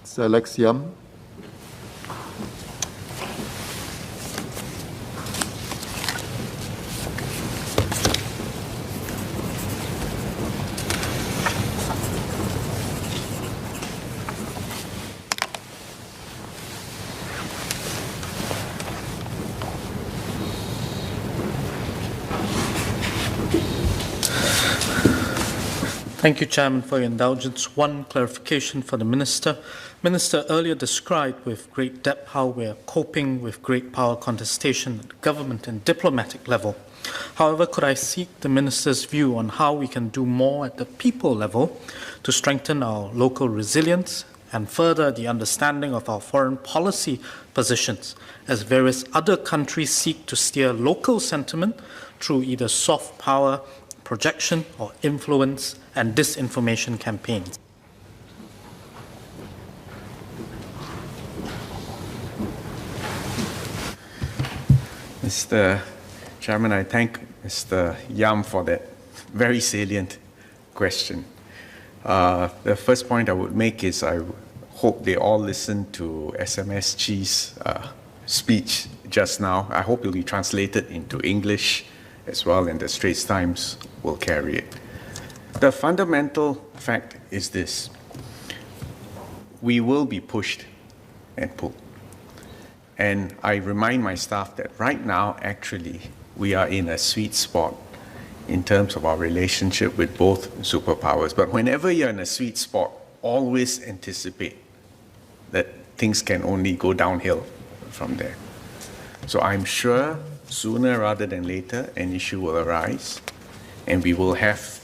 Sir Alex Yam. Thank you, Chairman, for your indulgence. One clarification for the Minister. Minister earlier described with great depth how we are coping with great power contestation at government and diplomatic level. However, could I seek the Minister's view on how we can do more at the people level to strengthen our local resilience and further the understanding of our foreign policy positions as various other countries seek to steer local sentiment through either soft power projection or influence and disinformation campaigns? Mr. Chairman, I thank Mr. Yam for that very salient question. The first point I would make is I hope they all listened to SMS Chi's speech just now. I hope it will be translated into English as well, and the Straits Times will carry it. The fundamental fact is this: we will be pushed and pulled. And I remind my staff that right now, actually, we are in a sweet spot in terms of our relationship with both superpowers. But whenever you're in a sweet spot, always anticipate that things can only go downhill from there. So I'm sure sooner rather than later, an issue will arise, and we will have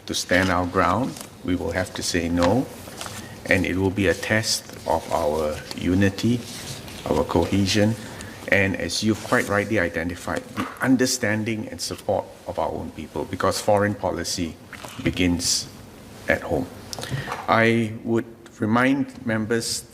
to stand our ground. We will have to say no, and it will be a test of our unity, our cohesion, and as you've quite rightly identified, the understanding and support of our own people, because foreign policy begins at home. I would remind members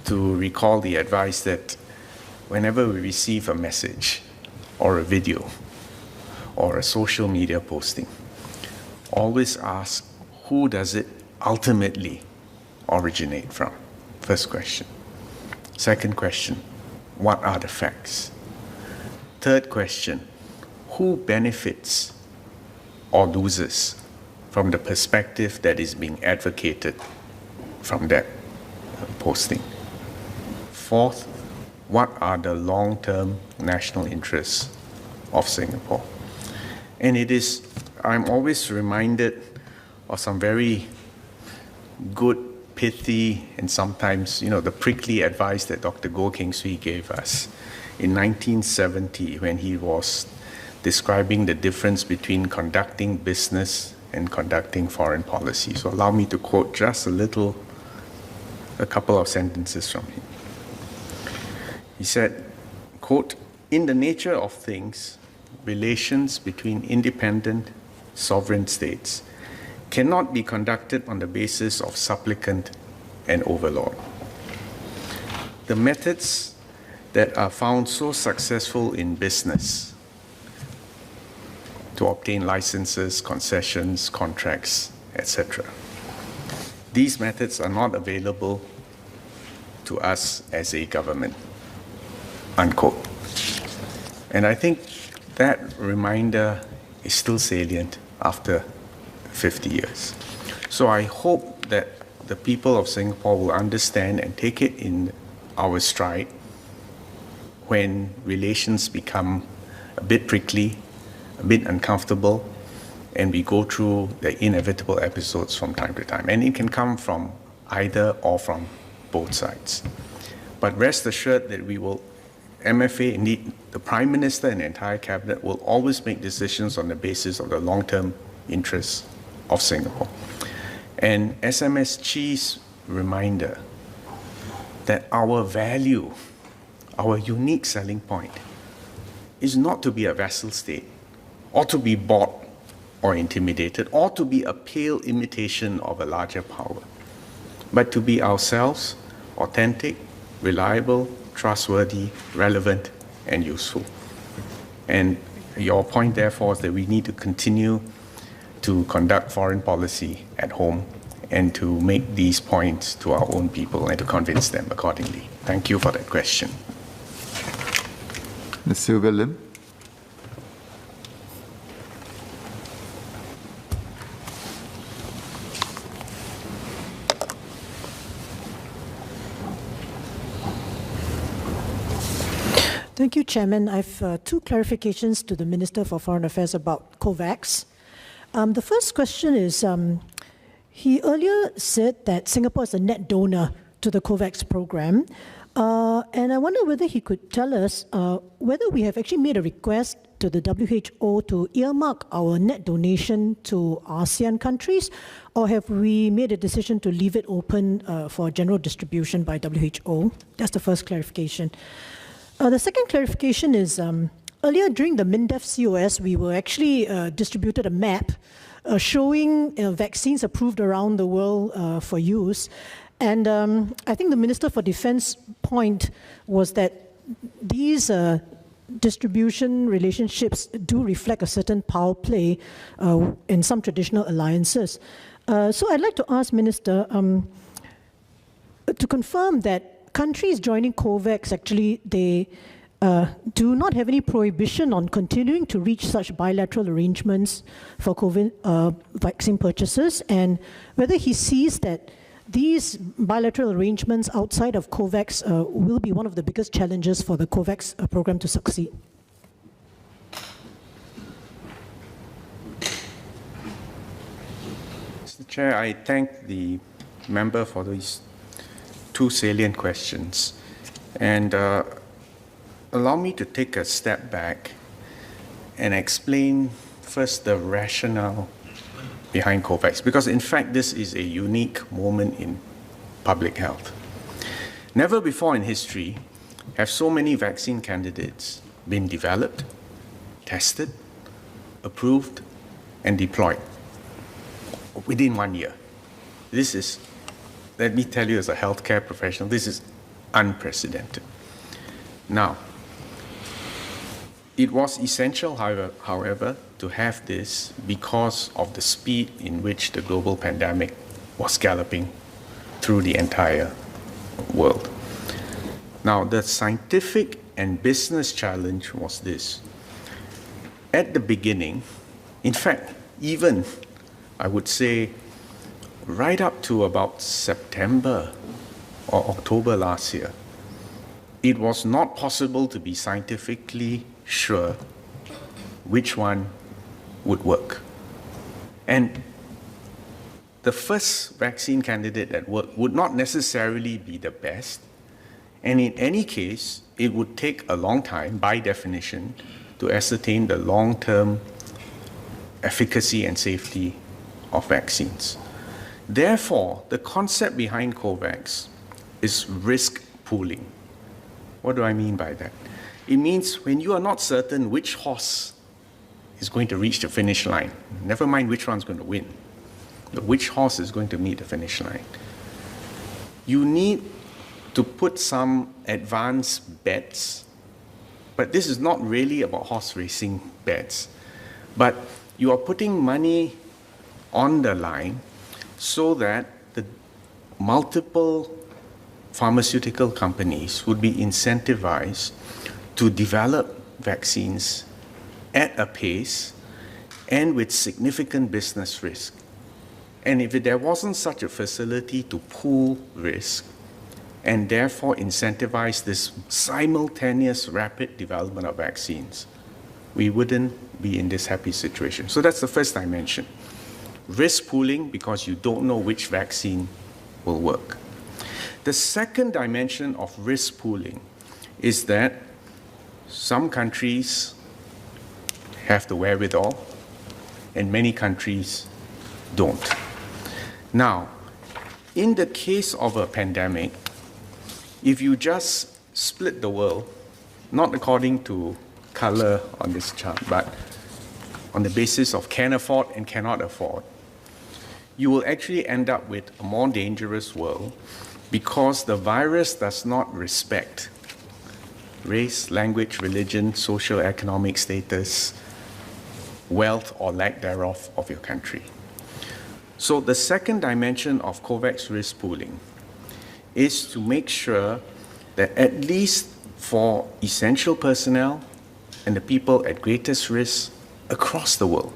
to recall the advice that whenever we receive a message or a video or a social media posting, always ask, who does it ultimately originate from? First question. Second question, what are the facts? Third question, who benefits or loses from the perspective that is being advocated from that posting? Fourth, what are the long-term national interests of Singapore? And I'm always reminded of some very good, pithy, and sometimes, the prickly advice that Dr. Goh Keng Swee gave us in 1970 when he was describing the difference between conducting business and conducting foreign policy. So allow me to quote just a couple of sentences from him. He said, quote, "In the nature of things, relations between independent sovereign states cannot be conducted on the basis of supplicant and overlord. The methods that are found so successful in business to obtain licenses, concessions, contracts, etc. These methods are not available to us as a government." Unquote. And I think that reminder is still salient after 50 years. So I hope that the people of Singapore will understand and take it in our stride when relations become a bit prickly, a bit uncomfortable, and we go through the inevitable episodes from time to time. And it can come from either or from both sides. But rest assured that MFA, indeed, the Prime Minister and the entire Cabinet will always make decisions on the basis of the long-term interests of Singapore. And SMS Chi's reminder that our value, our unique selling point, is not to be a vassal state, or to be bought or intimidated, or to be a pale imitation of a larger power, but to be ourselves, authentic, reliable, trustworthy, relevant, and useful. And your point, therefore, is that we need to continue to conduct foreign policy at home and to make these points to our own people and to convince them accordingly. Thank you for that question. Ms. Sylvia Lim. Thank you, Chairman. I have two clarifications to the Minister for Foreign Affairs about COVAX. The first question is, he earlier said that Singapore is a net donor to the COVAX program. And I wonder whether he could tell us whether we have actually made a request to the WHO to earmark our net donation to ASEAN countries, or have we made a decision to leave it open for general distribution by WHO? That's the first clarification. The second clarification is, earlier during the MINDEF COS, we were actually distributed a map showing vaccines approved around the world for use. And I think the Minister for Defense point was that these distribution relationships do reflect a certain power play in some traditional alliances. So I'd like to ask Minister to confirm that countries joining COVAX, actually, they do not have any prohibition on continuing to reach such bilateral arrangements for COVID vaccine purchases, and whether he sees that these bilateral arrangements outside of COVAX will be one of the biggest challenges for the COVAX program to succeed. Mr. Chair, I thank the member for these two salient questions. And allow me to take a step back and explain first the rationale behind COVAX, because in fact this is a unique moment in public health. Never before in history have so many vaccine candidates been developed, tested, approved, and deployed within 1 year. This is, let me tell you as a healthcare professional, this is unprecedented. Now, it was essential, however, to have this because of the speed in which the global pandemic was galloping through the entire world. Now, the scientific and business challenge was this. At the beginning, in fact, even, I would say, right up to about September or October last year, it was not possible to be scientifically sure which one would work. And the first vaccine candidate that worked would not necessarily be the best. And in any case, it would take a long time, by definition, to ascertain the long-term efficacy and safety of vaccines. Therefore, the concept behind COVAX is risk pooling. What do I mean by that? It means when you are not certain which horse is going to reach the finish line, never mind which one's going to win, but which horse is going to meet the finish line, you need to put some advanced bets. But this is not really about horse racing bets, but you are putting money on the line so that the multiple pharmaceutical companies would be incentivized to develop vaccines at a pace and with significant business risk. And if there wasn't such a facility to pool risk and therefore incentivize this simultaneous rapid development of vaccines, we wouldn't be in this happy situation. So that's the first dimension. Risk pooling because you don't know which vaccine will work. The second dimension of risk pooling is that some countries have the wherewithal and many countries don't. Now, in the case of a pandemic, if you just split the world, not according to color on this chart, but on the basis of can afford and cannot afford, you will actually end up with a more dangerous world because the virus does not respect race, language, religion, social, economic status, wealth or lack thereof of your country. So the second dimension of COVAX risk pooling is to make sure that at least for essential personnel and the people at greatest risk across the world,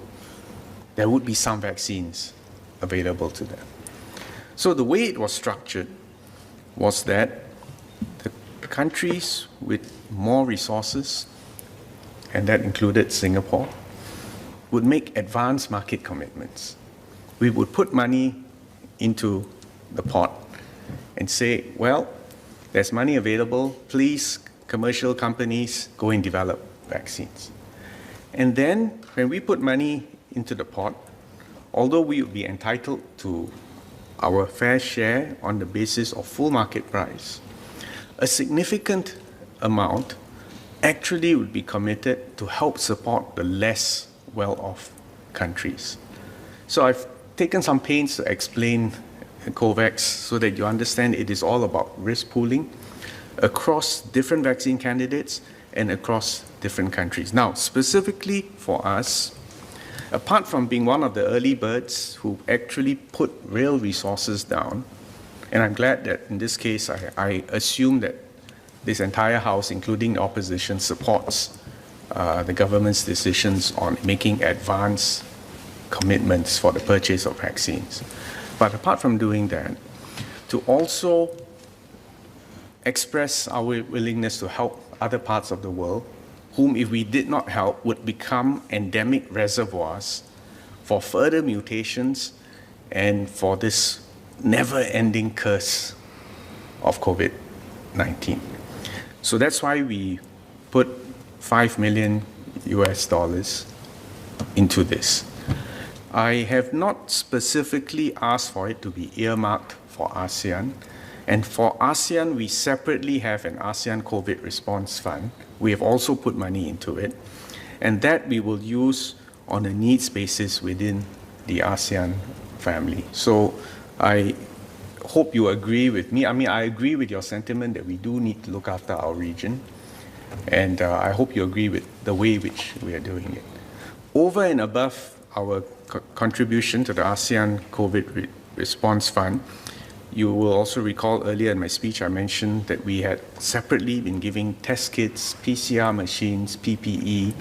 there would be some vaccines available to them. So the way it was structured was that the countries with more resources, and that included Singapore, would make advanced market commitments. We would put money into the pot and say, well, there's money available, please, commercial companies, go and develop vaccines. And then when we put money into the pot, although we would be entitled to our fair share on the basis of full market price, a significant amount actually would be committed to help support the less well-off countries. So I've taken some pains to explain COVAX so that you understand it is all about risk pooling across different vaccine candidates and across different countries. Now, specifically for us, apart from being one of the early birds who actually put real resources down, and I'm glad that in this case I assume that this entire House, including the opposition, supports the government's decisions on making advance commitments for the purchase of vaccines. But apart from doing that, to also express our willingness to help other parts of the world, whom if we did not help would become endemic reservoirs for further mutations and for this never-ending curse of COVID-19. So that's why we put $5 million into this. I have not specifically asked for it to be earmarked for ASEAN. And for ASEAN, we separately have an ASEAN COVID Response Fund. We have also put money into it. And that we will use on a needs basis within the ASEAN family. So I hope you agree with me. I mean, I agree with your sentiment that we do need to look after our region. And I hope you agree with the way which we are doing it. Over and above our contribution to the ASEAN COVID Response Fund, you will also recall earlier in my speech I mentioned that we had separately been giving test kits, PCR machines, PPE,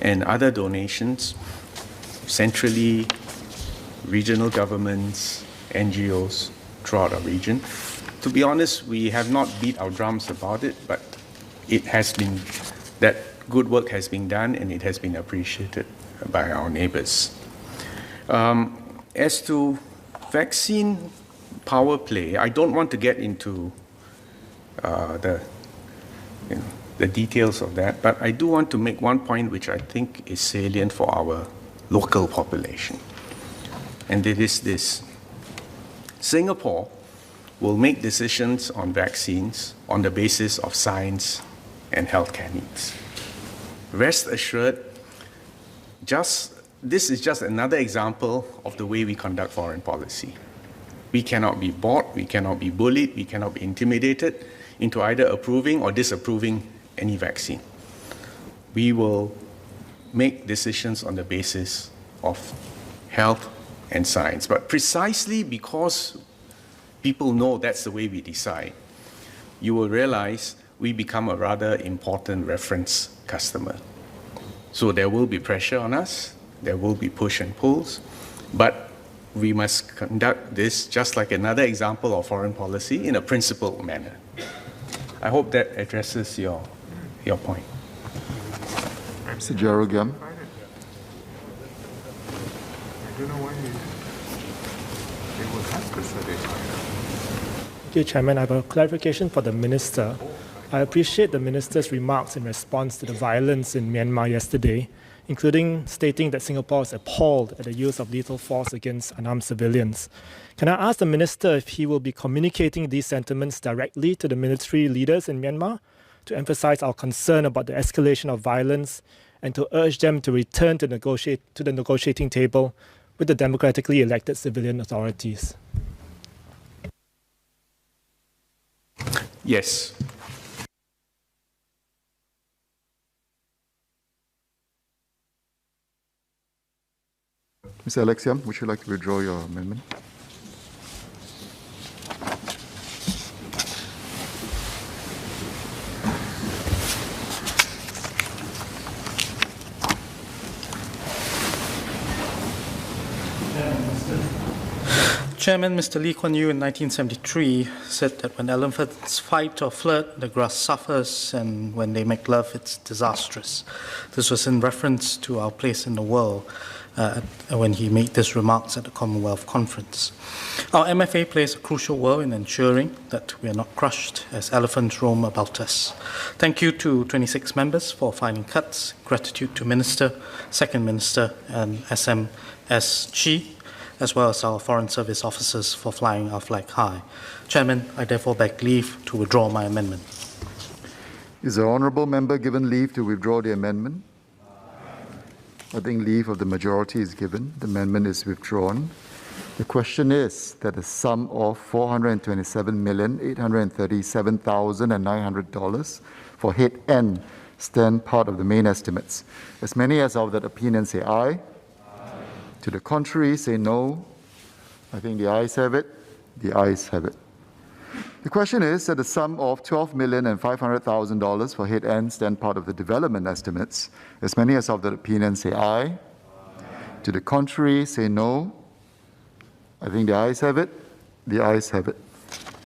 and other donations, centrally, regional governments, NGOs throughout our region. To be honest, we have not beat our drums about it, but it has been, that good work has been done and it has been appreciated by our neighbors. As to vaccine power play, I don't want to get into the details of that, but I do want to make one point which I think is salient for our local population. And it is this. Singapore will make decisions on vaccines on the basis of science and healthcare needs. Rest assured, this is just another example of the way we conduct foreign policy. We cannot be bought, we cannot be bullied, we cannot be intimidated into either approving or disapproving any vaccine. We will make decisions on the basis of health and science. But precisely because people know that's the way we decide, you will realize we become a rather important reference customer. So there will be pressure on us, there will be push and pulls, but we must conduct this just like another example of foreign policy in a principled manner. I hope that addresses your point. Mr. Gerald Gam. I don't know why they would have to certify. Thank you, Chairman. I have a clarification for the Minister. I appreciate the Minister's remarks in response to the violence in Myanmar yesterday, including stating that Singapore is appalled at the use of lethal force against unarmed civilians. Can I ask the Minister if he will be communicating these sentiments directly to the military leaders in Myanmar to emphasize our concern about the escalation of violence and to urge them to return to the negotiating table with the democratically elected civilian authorities? Yes. Mr. Alex Yam, would you like to withdraw your amendment? Chairman, Mr. Lee Kuan Yew in 1973 said that when elephants fight or flirt, the grass suffers, and when they make love, it's disastrous. This was in reference to our place in the world when he made these remarks at the Commonwealth Conference. Our MFA plays a crucial role in ensuring that we are not crushed as elephants roam about us. Thank you to 26 members for filing cuts. Gratitude to Minister, Second Minister, and SMSG, as well as our Foreign Service officers for flying our flag high. Chairman, I therefore beg leave to withdraw my amendment. Is the honourable member given leave to withdraw the amendment? I think leave of the majority is given. The amendment is withdrawn. The question is that the sum of $427,837,900 for head N stand part of the main estimates. As many as of that opinion say aye. To the contrary, say no. I think the ayes have it. The ayes have it. The question is that the sum of $12,500,000 for head N stand part of the development estimates. As many as of that opinion say aye. To the contrary, say no. I think the ayes have it. The ayes have it.